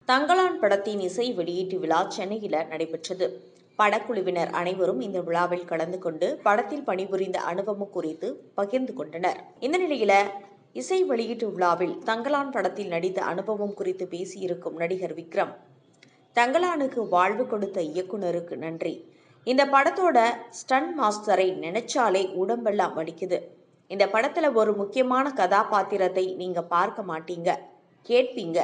தங்கலான் படத்தின் இசை வெளியீட்டு விழா சென்னையில் நடைபெற்றது. படக்குழுவினர் அனைவரும் இந்த விழாவில் கலந்து கொண்டு படத்தில் பணிபுரிந்த அனுபவம் குறித்து பகிர்ந்து கொண்டனர். இந்த நிலையில இசை வெளியீட்டு விழாவில் தங்கலான் படத்தில் நடித்த அனுபவம் குறித்து பேசியிருக்கும் நடிகர் விக்ரம், தங்கலானுக்கு வாழ்வு கொடுத்த இயக்குனருக்கு நன்றி. இந்த படத்தோட ஸ்டன் மாஸ்டரை நினைச்சாலே உடம்பெல்லாம் வலிக்குது. இந்த படத்துல ஒரு முக்கியமான கதாபாத்திரத்தை நீங்க பார்க்க மாட்டீங்க, கேட்பீங்க.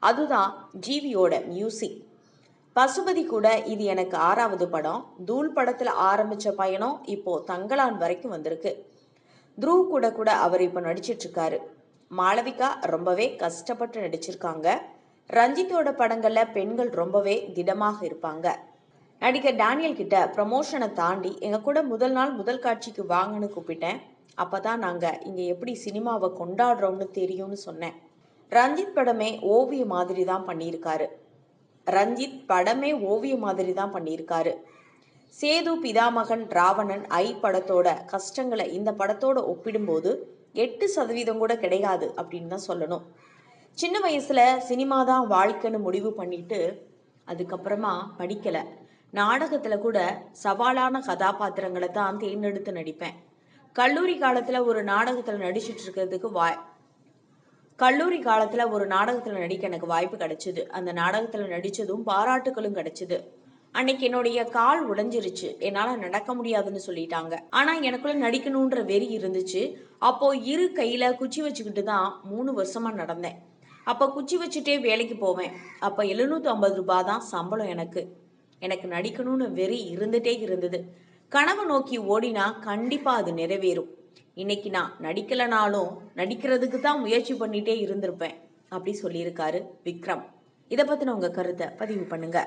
அதுதான் ஜிவியோட மியூசிக். பசுபதி கூட இது எனக்கு 6வது படம். தூள் படத்துல ஆரம்பிச்ச பயணம் இப்போ தங்கலான் வரைக்கும் வந்திருக்கு. துருவ் கூட அவர் இப்போ நடிச்சிட்டு இருக்காரு. மாளவிகா ரொம்பவே கஷ்டப்பட்டு நடிச்சிருக்காங்க. ரஞ்சித்தோட படங்கள்ல பெண்கள் ரொம்பவே திடமாக இருப்பாங்க. நடிகர் டேனியல் கிட்ட ப்ரமோஷனை தாண்டி எங்க கூட முதல் நாள் முதல் காட்சிக்கு வாங்கன்னு கூப்பிட்டேன். அப்பதான் நாங்க இங்க எப்படி சினிமாவை கொண்டாடுறோம்னு தெரியும்னு சொன்னேன். ரஞ்சித் படமே ஓவிய மாதிரி தான் பண்ணியிருக்காரு. சேது, பிதாமகன், ராவணன், படத்தோட கஷ்டங்களை இந்த படத்தோட ஒப்பிடும்போது 8% கூட கிடையாது அப்படின்னு தான் சொல்லணும். சின்ன வயசுல சினிமா தான் வாழ்க்கைன்னு முடிவு பண்ணிட்டு அதுக்கப்புறமா படிக்கல. நாடகத்துல கூட சவாலான கதாபாத்திரங்களை தான் தேர்ந்தெடுத்து நடிப்பேன். கல்லூரி காலத்துல ஒரு நாடகத்துல நடிக்க எனக்கு வாய்ப்பு கிடைச்சிது. அந்த நாடகத்துல நடிச்சதும் பாராட்டுகளும் கிடைச்சிது. அன்னைக்கு என்னுடைய கால் உடைஞ்சிருச்சு. என்னால நடக்க முடியாதுன்னு சொல்லிட்டாங்க. ஆனா எனக்குள்ள நடிக்கணும்ன்ற வெறி இருந்துச்சு. அப்போ இரு கையில குச்சி வச்சுக்கிட்டு தான் 3 வருஷமா நடந்தேன். அப்ப குச்சி வச்சுட்டே வேலைக்கு போவேன். அப்ப 750 ரூபாய் தான் சம்பளம் எனக்கு. எனக்கு நடிக்கணும்னு வெறி இருந்துட்டே இருந்தது. கனவு நோக்கி ஓடினா கண்டிப்பா அது நிறைவேறும். இன்னைக்கு நான் நடிக்கலனாலும் நடிக்கிறதுக்கு தான் முயற்சி பண்ணிட்டே இருந்திருப்பேன் அப்படி சொல்லியிருக்காரு விக்ரம். இதை பத்தின உங்க கருத்தை பதிவு பண்ணுங்க.